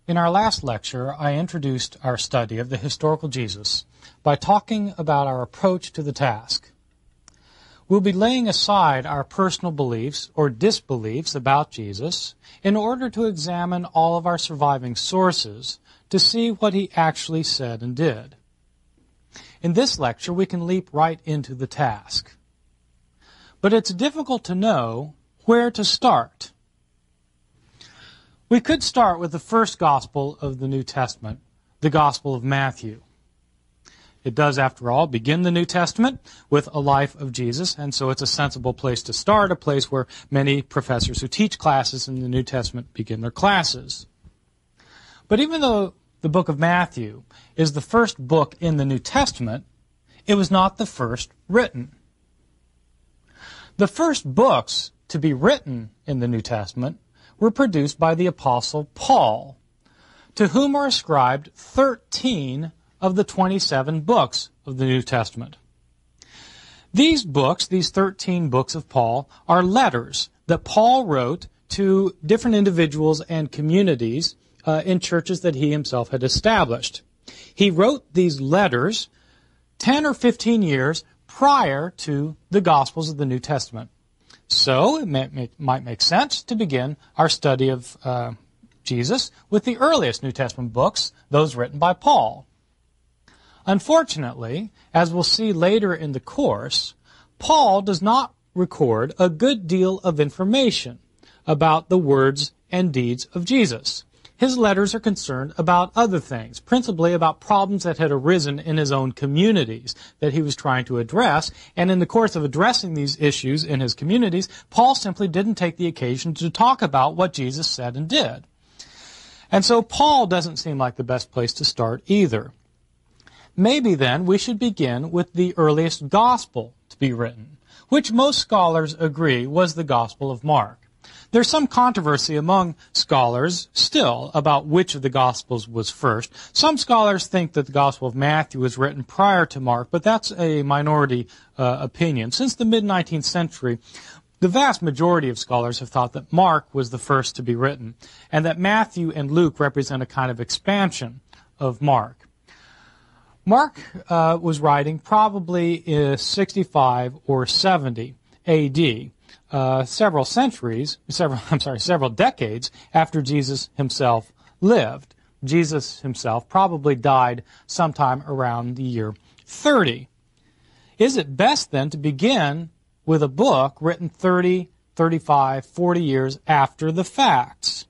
In our last lecture, I introduced our study of the historical Jesus by talking about our approach to the task. We'll be laying aside our personal beliefs or disbeliefs about Jesus in order to examine all of our surviving sources to see what he actually said and did. In this lecture, we can leap right into the task. But it's difficult to know where to start. We could start with the first gospel of the New Testament, the Gospel of Matthew. It does, after all, begin the New Testament with a life of Jesus, and so it's a sensible place to start, a place where many professors who teach classes in the New Testament begin their classes. But even though the book of Matthew is the first book in the New Testament, it was not the first written. The first books to be written in the New Testament were produced by the Apostle Paul, to whom are ascribed 13 of the 27 books of the New Testament. These books, these 13 books of Paul, are letters that Paul wrote to different individuals and communities in churches that he himself had established. He wrote these letters 10 or 15 years prior to the Gospels of the New Testament. So it might make sense to begin our study of Jesus with the earliest New Testament books, those written by Paul. Unfortunately, as we'll see later in the course, Paul does not record a good deal of information about the words and deeds of Jesus. His letters are concerned about other things, principally about problems that had arisen in his own communities that he was trying to address. And in the course of addressing these issues in his communities, Paul simply didn't take the occasion to talk about what Jesus said and did. And so Paul doesn't seem like the best place to start either. Maybe then we should begin with the earliest gospel to be written, which most scholars agree was the Gospel of Mark. There's some controversy among scholars still about which of the Gospels was first. Some scholars think that the Gospel of Matthew was written prior to Mark, but that's a minority opinion. Since the mid-19th century, the vast majority of scholars have thought that Mark was the first to be written, and that Matthew and Luke represent a kind of expansion of Mark. Mark was writing probably in 65 or 70 A.D., several decades after Jesus himself lived. Jesus himself probably died sometime around the year 30. Is it best then to begin with a book written 30, 35, 40 years after the facts?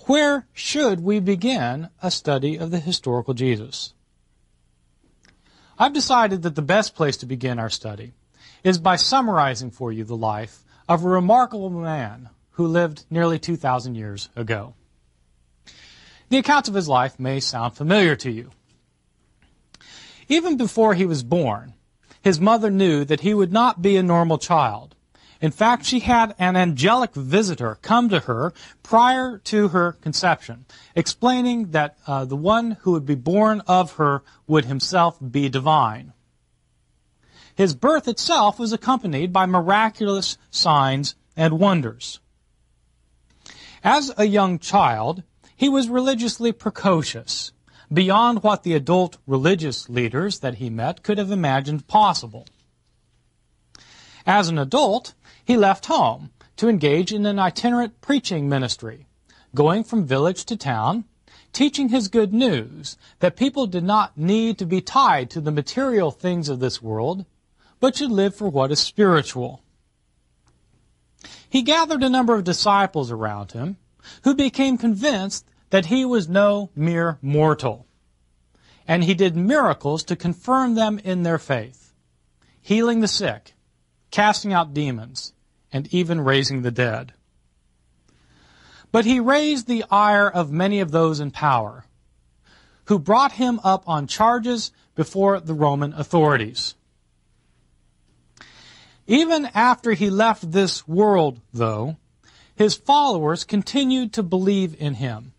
Where should we begin a study of the historical Jesus? I've decided that the best place to begin our study is by summarizing for you the life of a remarkable man who lived nearly 2,000 years ago. The accounts of his life may sound familiar to you. Even before he was born, his mother knew that he would not be a normal child. In fact, she had an angelic visitor come to her prior to her conception, explaining that the one who would be born of her would himself be divine. His birth itself was accompanied by miraculous signs and wonders. As a young child, he was religiously precocious, beyond what the adult religious leaders that he met could have imagined possible. As an adult, he left home to engage in an itinerant preaching ministry, going from village to town, teaching his good news that people did not need to be tied to the material things of this world, but should live for what is spiritual. He gathered a number of disciples around him who became convinced that he was no mere mortal, and he did miracles to confirm them in their faith, healing the sick, casting out demons, and even raising the dead. But he raised the ire of many of those in power, who brought him up on charges before the Roman authorities. Even after he left this world, though, his followers continued to believe in him,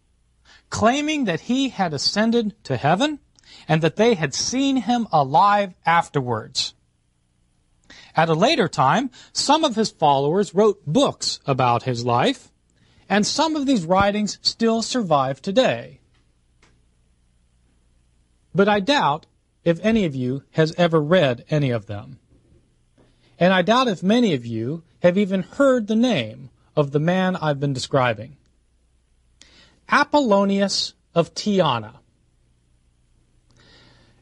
claiming that he had ascended to heaven and that they had seen him alive afterwards. At a later time, some of his followers wrote books about his life, And some of these writings still survive today. But I doubt if any of you has ever read any of them. And I doubt if many of you have even heard the name of the man I've been describing. Apollonius of Tyana.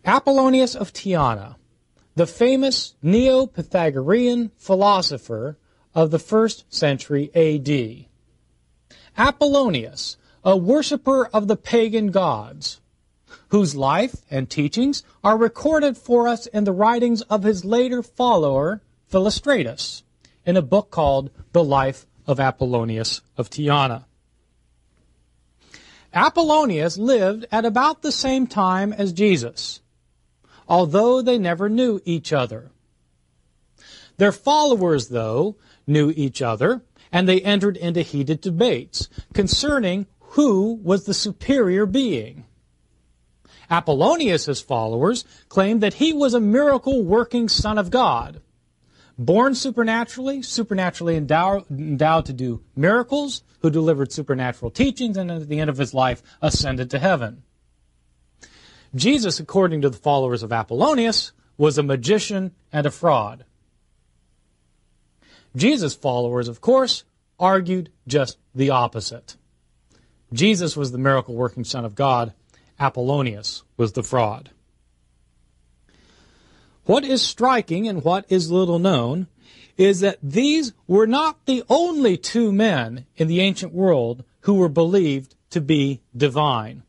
Apollonius of Tyana, the famous Neo-Pythagorean philosopher of the 1st century A.D. Apollonius, a worshipper of the pagan gods, whose life and teachings are recorded for us in the writings of his later follower, Philostratus, in a book called The Life of Apollonius of Tyana. Apollonius lived at about the same time as Jesus, although they never knew each other. Their followers, though, knew each other, and they entered into heated debates concerning who was the superior being. Apollonius' followers claimed that he was a miracle-working Son of God, born supernaturally endowed to do miracles, who delivered supernatural teachings, and at the end of his life ascended to heaven. Jesus, according to the followers of Apollonius, was a magician and a fraud. Jesus' followers, of course, argued just the opposite. Jesus was the miracle-working Son of God. Apollonius was the fraud. What is striking and what is little known is that these were not the only two men in the ancient world who were believed to be divine.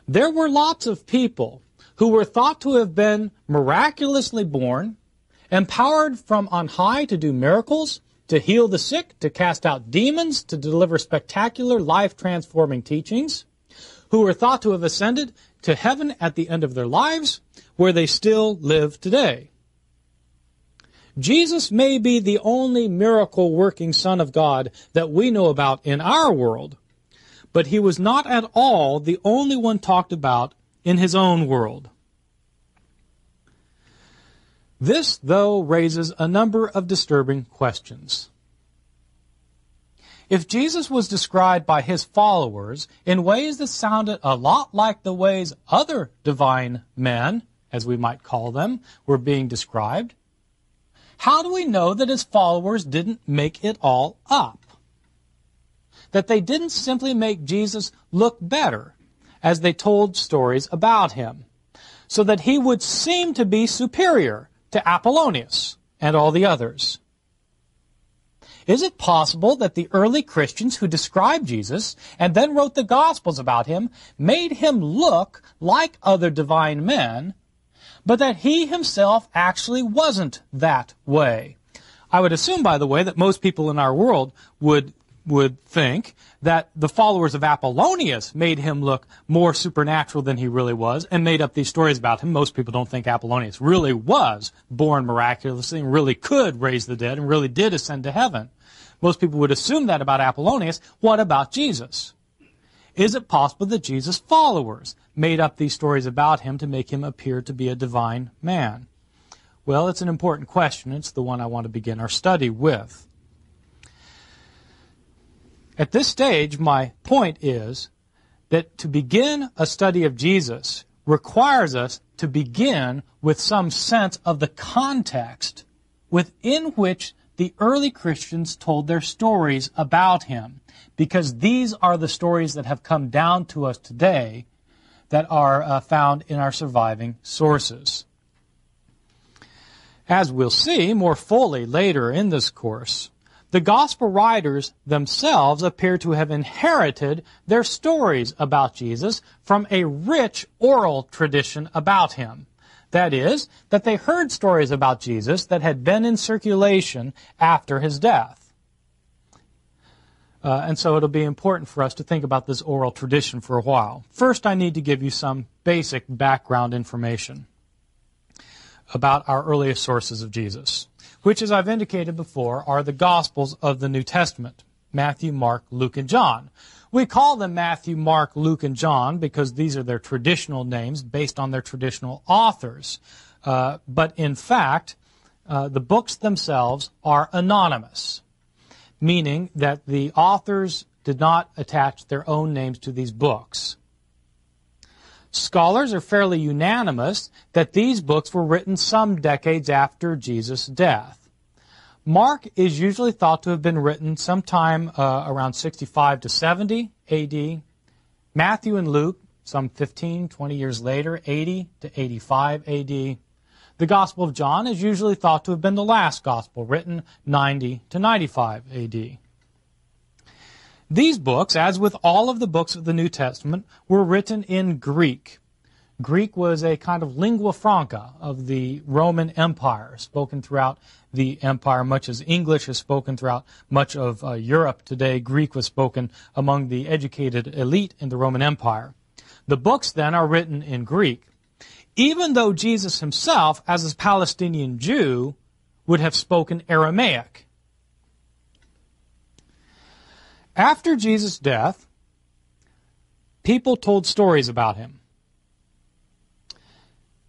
There were lots of people who were thought to have been miraculously born, empowered from on high to do miracles, to heal the sick, to cast out demons, to deliver spectacular life-transforming teachings, who were thought to have ascended to heaven at the end of their lives, where they still live today. Jesus may be the only miracle-working Son of God that we know about in our world, but he was not at all the only one talked about in his own world. This, though, raises a number of disturbing questions. If Jesus was described by his followers in ways that sounded a lot like the ways other divine men, as we might call them, were being described, how do we know that his followers didn't make it all up? That they didn't simply make Jesus look better as they told stories about him, so that he would seem to be superior to Apollonius and all the others? Is it possible that the early Christians who described Jesus and then wrote the Gospels about him made him look like other divine men, but that he himself actually wasn't that way? I would assume, by the way, that most people in our world would think that the followers of Apollonius made him look more supernatural than he really was and made up these stories about him. Most people don't think Apollonius really was born miraculously and really could raise the dead and really did ascend to heaven. Most people would assume that about Apollonius. What about Jesus? Is it possible that Jesus' followers made up these stories about him to make him appear to be a divine man? Well, it's an important question. It's the one I want to begin our study with. At this stage, my point is that to begin a study of Jesus requires us to begin with some sense of the context within which the early Christians told their stories about him, because these are the stories that have come down to us today that are found in our surviving sources. As we'll see more fully later in this course, the Gospel writers themselves appear to have inherited their stories about Jesus from a rich oral tradition about him. That is, that they heard stories about Jesus that had been in circulation after his death. And so it'll be important for us to think about this oral tradition for a while. First, I need to give you some basic background information about our earliest sources of Jesus, which, as I've indicated before, are the Gospels of the New Testament: Matthew, Mark, Luke, and John. We call them Matthew, Mark, Luke, and John because these are their traditional names based on their traditional authors. But in fact, the books themselves are anonymous. meaning that the authors did not attach their own names to these books. Scholars are fairly unanimous that these books were written some decades after Jesus' death. Mark is usually thought to have been written sometime around 65 to 70 AD. Matthew and Luke, some 15, 20 years later, 80 to 85 AD. The Gospel of John is usually thought to have been the last Gospel, written 90 to 95 AD. These books, as with all of the books of the New Testament, were written in Greek. Greek was a kind of lingua franca of the Roman Empire, spoken throughout the empire, much as English is spoken throughout much of Europe today. Greek was spoken among the educated elite in the Roman Empire. The books, then, are written in Greek, even though Jesus himself, as a Palestinian Jew, would have spoken Aramaic. After Jesus' death, people told stories about him.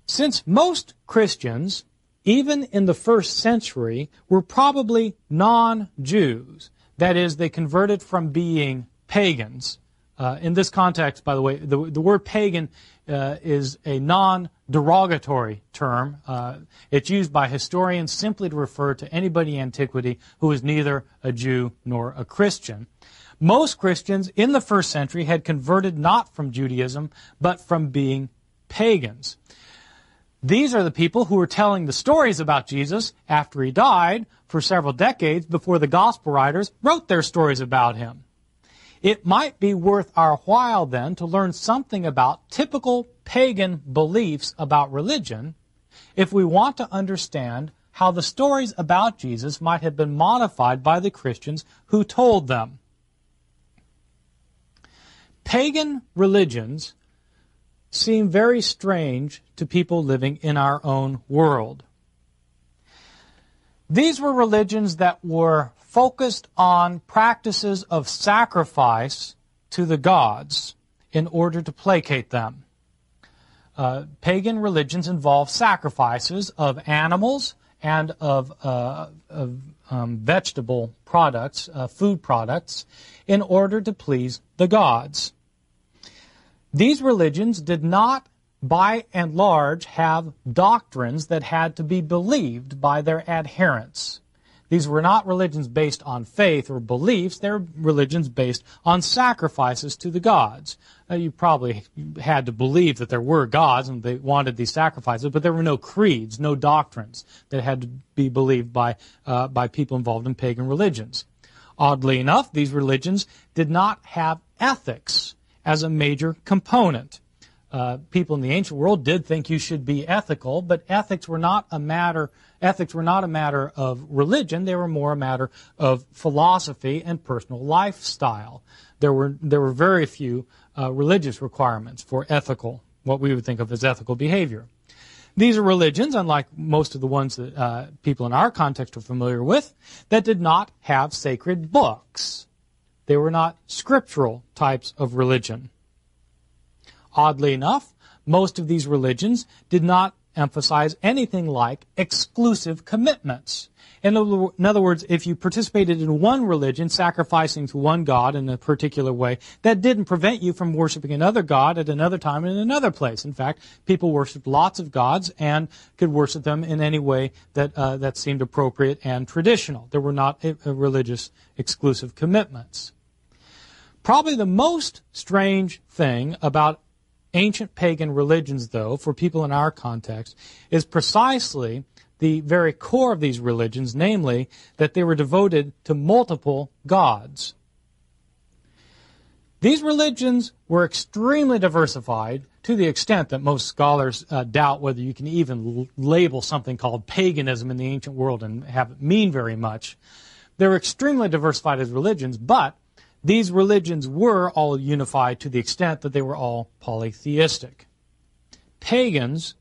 Since most Christians, even in the first century, were probably non-Jews, that is, they converted from being pagans. In this context, by the way, the word pagan is a non-derogatory term. It's used by historians simply to refer to anybody in antiquity who is neither a Jew nor a Christian. Most Christians in the first century had converted not from Judaism, but from being pagans. These are the people who were telling the stories about Jesus after he died for several decades before the gospel writers wrote their stories about him. It might be worth our while then to learn something about typical pagan beliefs about religion if we want to understand how the stories about Jesus might have been modified by the Christians who told them. Pagan religions seem very strange to people living in our own world. These were religions that were focused on practices of sacrifice to the gods in order to placate them. Pagan religions involve sacrifices of animals and of vegetable products, food products, in order to please the gods. These religions did not, by and large, have doctrines that had to be believed by their adherents. These were not religions based on faith or beliefs. They were religions based on sacrifices to the gods. You probably had to believe that there were gods and they wanted these sacrifices, but there were no creeds, no doctrines that had to be believed by people involved in pagan religions. Oddly enough, these religions did not have ethics as a major component. People in the ancient world did think you should be ethical, but ethics were not a matter of religion. They were more a matter of philosophy and personal lifestyle. There were very few religious requirements for what we would think of as ethical behavior. These are religions, unlike most of the ones that people in our context are familiar with, that did not have sacred books. They were not scriptural types of religion. Oddly enough, most of these religions did not emphasize anything like exclusive commitments. In other words, if you participated in one religion, sacrificing to one god in a particular way, that didn't prevent you from worshiping another god at another time and in another place. In fact, people worshipped lots of gods and could worship them in any way that seemed appropriate and traditional. There were not religious exclusive commitments. Probably the most strange thing about ancient pagan religions, though, for people in our context, is precisely the very core of these religions, namely that they were devoted to multiple gods. These religions were extremely diversified to the extent that most scholars doubt whether you can even label something called paganism in the ancient world and have it mean very much. They were extremely diversified as religions, but these religions were all unified to the extent that they were all polytheistic. Pagans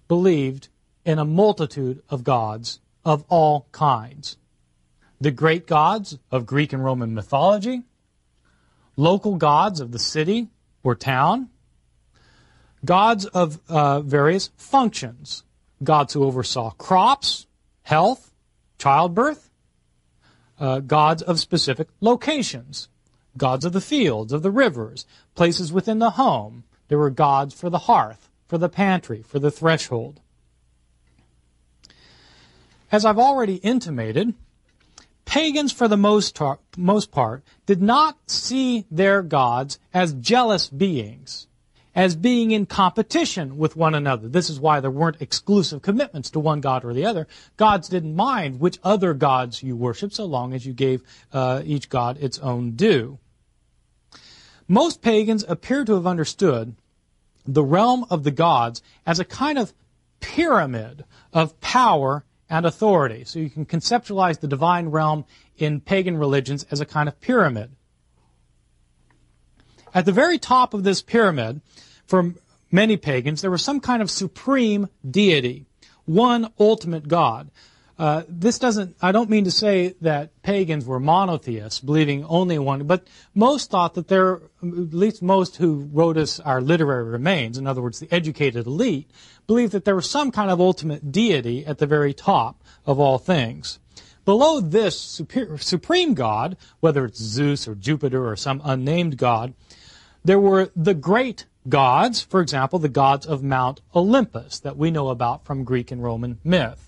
believed in a multitude of gods of all kinds. The great gods of Greek and Roman mythology, local gods of the city or town, gods of various functions, gods who oversaw crops, health, childbirth, gods of specific locations, gods of the fields, of the rivers, places within the home. There were gods for the hearth, for the pantry, for the threshold. As I've already intimated, pagans, for the most part, did not see their gods as jealous beings, as being in competition with one another. This is why there weren't exclusive commitments to one god or the other. Gods didn't mind which other gods you worshiped, so long as you gave each god its own due. Most pagans appear to have understood the realm of the gods as a kind of pyramid of power and authority. So you can conceptualize the divine realm in pagan religions as a kind of pyramid. At the very top of this pyramid, for many pagans, there was some kind of supreme deity, one ultimate God. I don't mean to say that pagans were monotheists, believing only in one, but most thought that at least most who wrote us our literary remains, in other words, the educated elite, believed that there was some kind of ultimate deity at the very top of all things. Below this supreme God, whether it's Zeus or Jupiter or some unnamed god, there were the great gods, for example, the gods of Mount Olympus that we know about from Greek and Roman myth.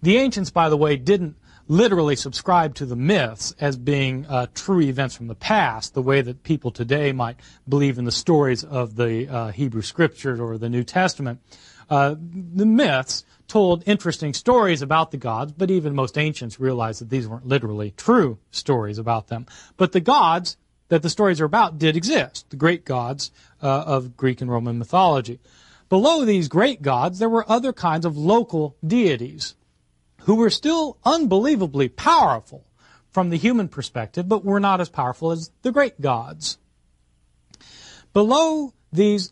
The ancients, by the way, didn't literally subscribe to the myths as being true events from the past, the way that people today might believe in the stories of the Hebrew Scriptures or the New Testament. The myths told interesting stories about the gods, but even most ancients realized that these weren't literally true stories about them. But the gods that the stories are about did exist, the great gods of Greek and Roman mythology. Below these great gods, there were other kinds of local deities who were still unbelievably powerful from the human perspective, but were not as powerful as the great gods. Below these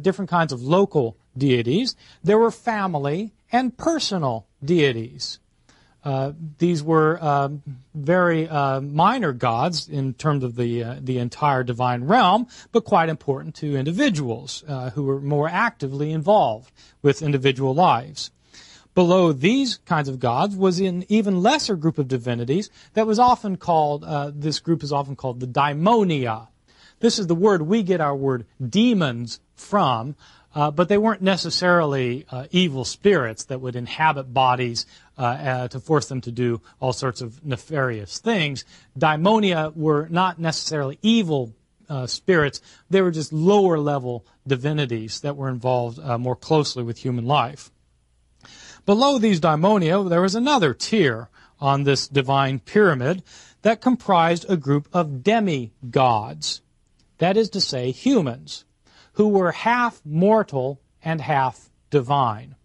different kinds of local deities, there were family and personal deities. These were very minor gods in terms of the entire divine realm, but quite important to individuals who were more actively involved with individual lives. Below these kinds of gods was an even lesser group of divinities that was often called, this group is often called the daimonia. This is the word we get our word demons from, but they weren't necessarily evil spirits that would inhabit bodies to force them to do all sorts of nefarious things. Daimonia were not necessarily evil spirits. They were just lower level divinities that were involved more closely with human life. Below these daimonia, there was another tier on this divine pyramid that comprised a group of demigods, that is to say, humans, who were half mortal and half divine.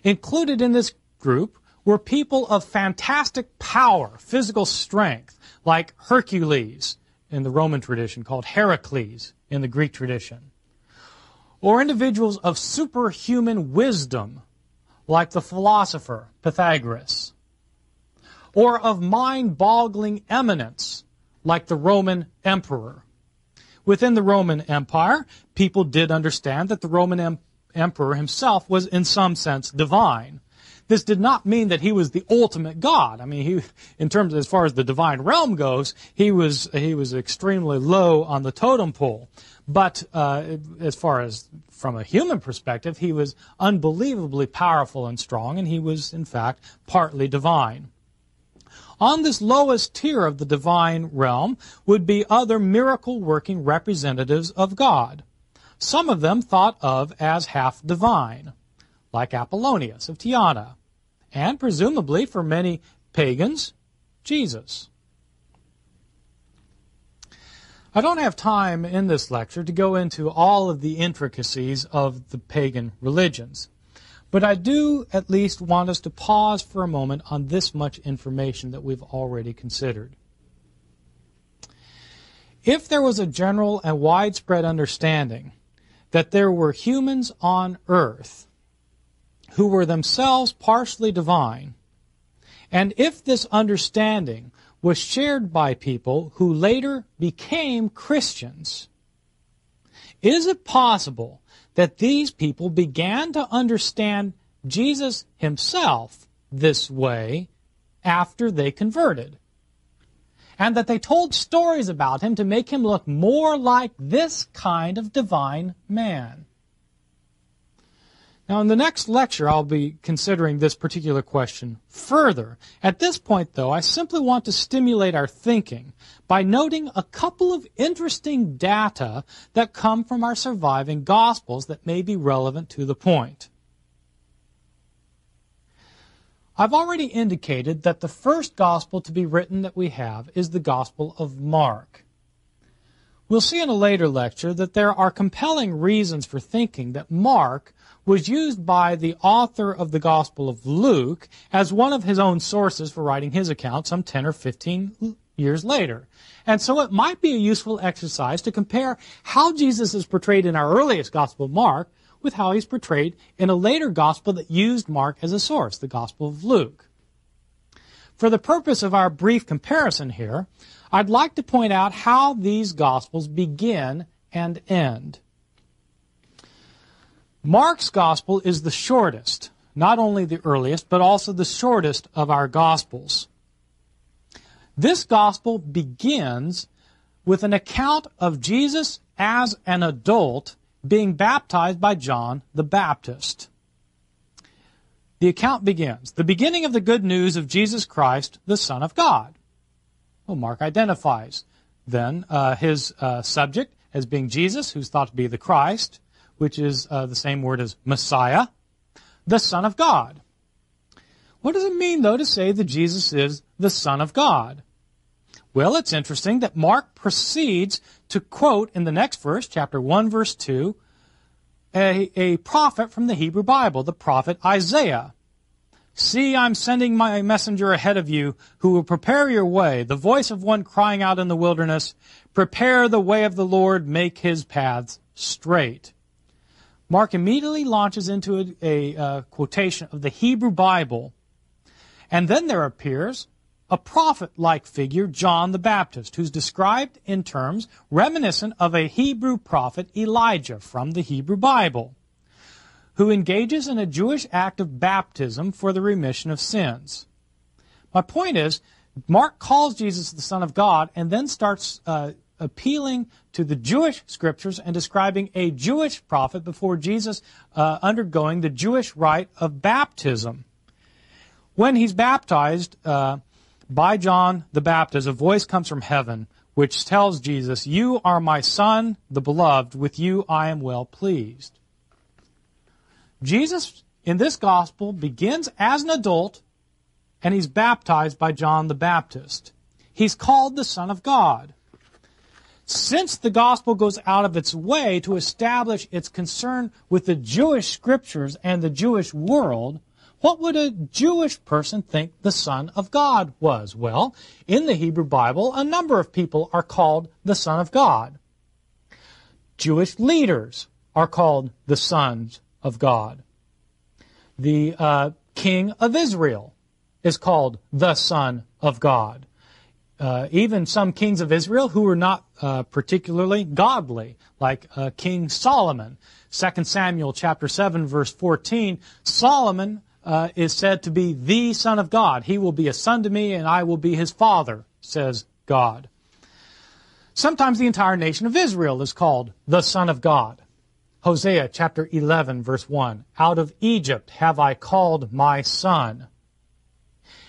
Included in this group were people of fantastic power, physical strength, like Hercules in the Roman tradition, called Heracles in the Greek tradition, or individuals of superhuman wisdom, like the philosopher Pythagoras, or of mind-boggling eminence, like the Roman emperor. Within the Roman Empire, people did understand that the Roman emperor himself was in some sense divine. This did not mean that he was the ultimate God. I mean, in terms as far as the divine realm goes, he was extremely low on the totem pole. But as far as from a human perspective, he was unbelievably powerful and strong, and he was, in fact, partly divine. On this lowest tier of the divine realm would be other miracle-working representatives of God, some of them thought of as half divine, like Apollonius of Tyana, and presumably for many pagans, Jesus. I don't have time in this lecture to go into all of the intricacies of the pagan religions, but I do at least want us to pause for a moment on this much information that we've already considered. If there was a general and widespread understanding that there were humans on earth who were themselves partially divine, and if this understanding was shared by people who later became Christians, is it possible that these people began to understand Jesus himself this way after they converted, and that they told stories about him to make him look more like this kind of divine man. Now, in the next lecture, I'll be considering this particular question further. At this point, though, I simply want to stimulate our thinking by noting a couple of interesting data that come from our surviving Gospels that may be relevant to the point. I've already indicated that the first Gospel to be written that we have is the Gospel of Mark. We'll see in a later lecture that there are compelling reasons for thinking that Mark was used by the author of the Gospel of Luke as one of his own sources for writing his account some 10 or 15 years later. And so it might be a useful exercise to compare how Jesus is portrayed in our earliest Gospel, Mark, with how he's portrayed in a later Gospel that used Mark as a source, the Gospel of Luke. For the purpose of our brief comparison here, I'd like to point out how these Gospels begin and end. Mark's Gospel is the shortest, not only the earliest, but also the shortest of our Gospels. This Gospel begins with an account of Jesus as an adult being baptized by John the Baptist. The account begins, the beginning of the good news of Jesus Christ, the Son of God. Well, Mark identifies then his subject as being Jesus, who's thought to be the Christ, which is the same word as Messiah, the Son of God. What does it mean, though, to say that Jesus is the Son of God? Well, it's interesting that Mark proceeds to quote in the next verse, chapter 1, verse 2, a prophet from the Hebrew Bible, the prophet Isaiah. See, I'm sending my messenger ahead of you who will prepare your way, the voice of one crying out in the wilderness, prepare the way of the Lord, make his paths straight. Mark immediately launches into a quotation of the Hebrew Bible, and then there appears a prophet-like figure, John the Baptist, who's described in terms reminiscent of a Hebrew prophet, Elijah, from the Hebrew Bible, who engages in a Jewish act of baptism for the remission of sins. My point is, Mark calls Jesus the Son of God and then starts appealing to the Jewish scriptures and describing a Jewish prophet before Jesus undergoing the Jewish rite of baptism. When he's baptized by John the Baptist, a voice comes from heaven which tells Jesus, "You are my Son, the beloved, with you I am well pleased." Jesus, in this gospel, begins as an adult, and he's baptized by John the Baptist. He's called the Son of God. Since the gospel goes out of its way to establish its concern with the Jewish scriptures and the Jewish world, what would a Jewish person think the Son of God was? Well, in the Hebrew Bible, a number of people are called the Son of God. Jewish leaders are called the sons of God. The King of Israel is called the Son of God. Even some kings of Israel who were not particularly godly, like King Solomon. 2 Samuel chapter 7, verse 14, Solomon is said to be the Son of God. He will be a son to me, and I will be his father, says God. Sometimes the entire nation of Israel is called the Son of God. Hosea chapter 11, verse 1, out of Egypt have I called my son.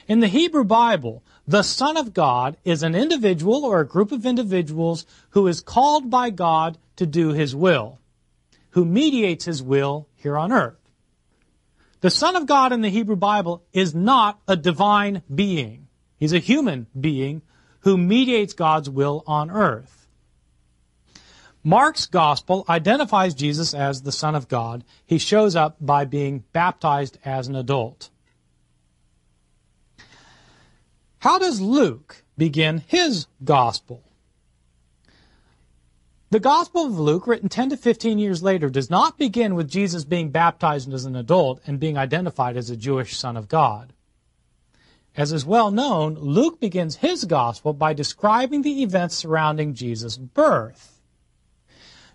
In the Hebrew Bible, the Son of God is an individual or a group of individuals who is called by God to do his will, who mediates his will here on earth. The Son of God in the Hebrew Bible is not a divine being. He's a human being who mediates God's will on earth. Mark's gospel identifies Jesus as the Son of God. He shows up by being baptized as an adult. How does Luke begin his gospel? The Gospel of Luke, written 10 to 15 years later, does not begin with Jesus being baptized as an adult and being identified as a Jewish Son of God. As is well known, Luke begins his gospel by describing the events surrounding Jesus' birth.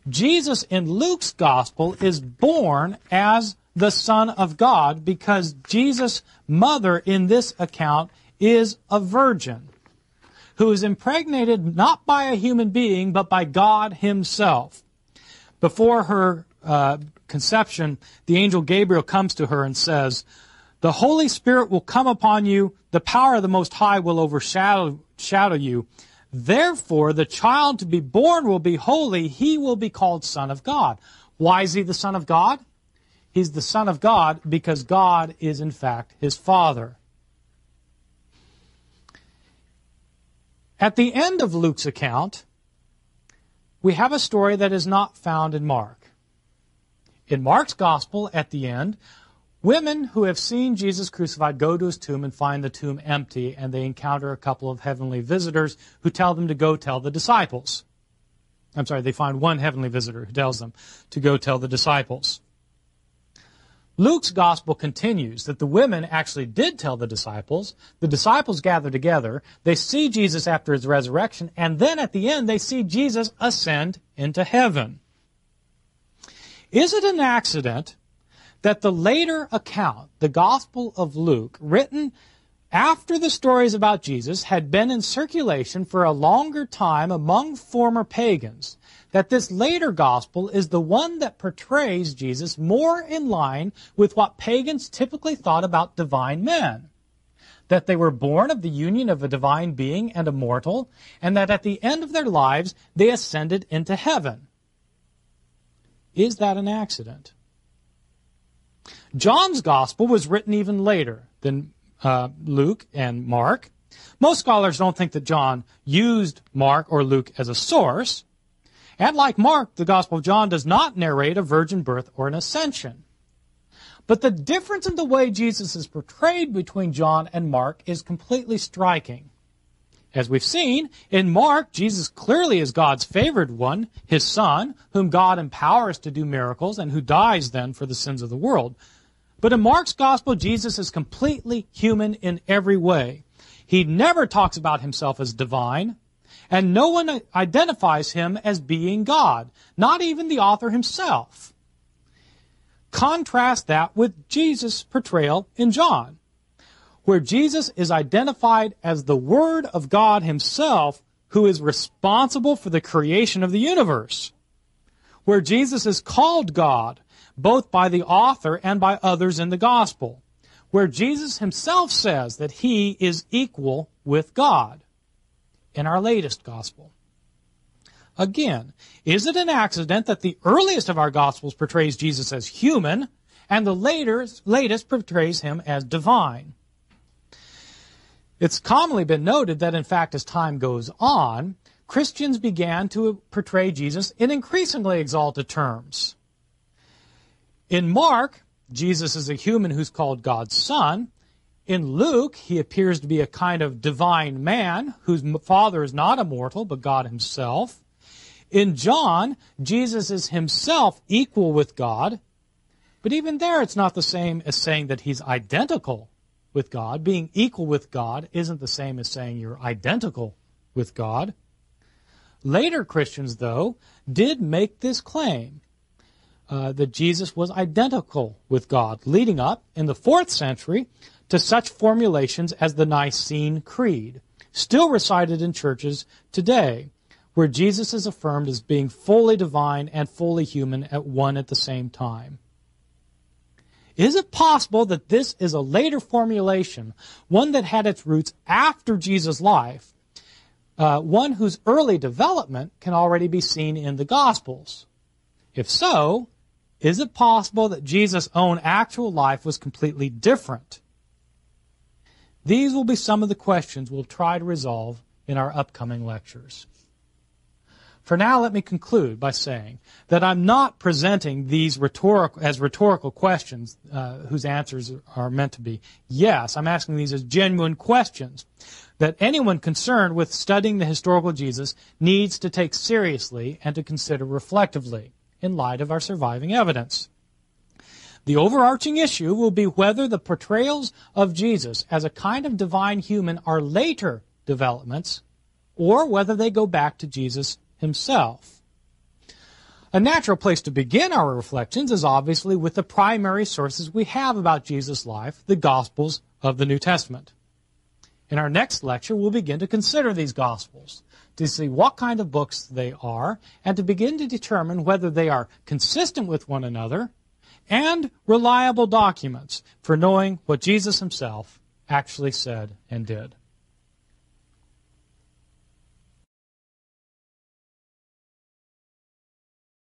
Jesus in Luke's gospel is born as the Son of God because Jesus' mother in this account is a virgin who is impregnated not by a human being, but by God himself. Before her conception, the angel Gabriel comes to her and says, "The Holy Spirit will come upon you, the power of the Most High will overshadow you. Therefore, the child to be born will be holy, he will be called Son of God." Why is he the Son of God? He's the Son of God because God is in fact his Father. At the end of Luke's account, we have a story that is not found in Mark. In Mark's Gospel, at the end, women who have seen Jesus crucified go to his tomb and find the tomb empty, and they encounter a couple of heavenly visitors who tell them to go tell the disciples. They find one heavenly visitor who tells them to go tell the disciples. Luke's Gospel continues that the women actually did tell the disciples gather together, they see Jesus after his resurrection, and then at the end they see Jesus ascend into heaven. Is it an accident that the later account, the Gospel of Luke, written after the stories about Jesus, had been in circulation for a longer time among former pagans, that this later gospel is the one that portrays Jesus more in line with what pagans typically thought about divine men? That they were born of the union of a divine being and a mortal, and that at the end of their lives they ascended into heaven. Is that an accident? John's gospel was written even later than Luke and Mark. Most scholars don't think that John used Mark or Luke as a source. And like Mark, the Gospel of John does not narrate a virgin birth or an ascension. But the difference in the way Jesus is portrayed between John and Mark is completely striking. As we've seen, in Mark, Jesus clearly is God's favored one, his Son, whom God empowers to do miracles and who dies then for the sins of the world. But in Mark's Gospel, Jesus is completely human in every way. He never talks about himself as divine, and no one identifies him as being God, not even the author himself. Contrast that with Jesus' portrayal in John, where Jesus is identified as the Word of God himself, who is responsible for the creation of the universe, where Jesus is called God, both by the author and by others in the gospel, where Jesus himself says that he is equal with God in our latest gospel. Again, is it an accident that the earliest of our gospels portrays Jesus as human and the latest portrays him as divine? It's commonly been noted that, in fact, as time goes on, Christians began to portray Jesus in increasingly exalted terms. In Mark, Jesus is a human who's called God's Son. In Luke, he appears to be a kind of divine man whose father is not immortal, but God himself. In John, Jesus is himself equal with God. But even there, it's not the same as saying that he's identical with God. Being equal with God isn't the same as saying you're identical with God. Later Christians, though, did make this claim that Jesus was identical with God, leading up in the 4th century to such formulations as the Nicene Creed, still recited in churches today, where Jesus is affirmed as being fully divine and fully human at the same time. Is it possible that this is a later formulation, one that had its roots after Jesus' life, one whose early development can already be seen in the Gospels? If so, is it possible that Jesus' own actual life was completely different? These will be some of the questions we'll try to resolve in our upcoming lectures. For now, let me conclude by saying that I'm not presenting these rhetorical questions whose answers are meant to be yes. I'm asking these as genuine questions that anyone concerned with studying the historical Jesus needs to take seriously and to consider reflectively in light of our surviving evidence. The overarching issue will be whether the portrayals of Jesus as a kind of divine human are later developments or whether they go back to Jesus himself. A natural place to begin our reflections is obviously with the primary sources we have about Jesus' life, the Gospels of the New Testament. In our next lecture, we'll begin to consider these Gospels, to see what kind of books they are, and to begin to determine whether they are consistent with one another and reliable documents for knowing what Jesus himself actually said and did.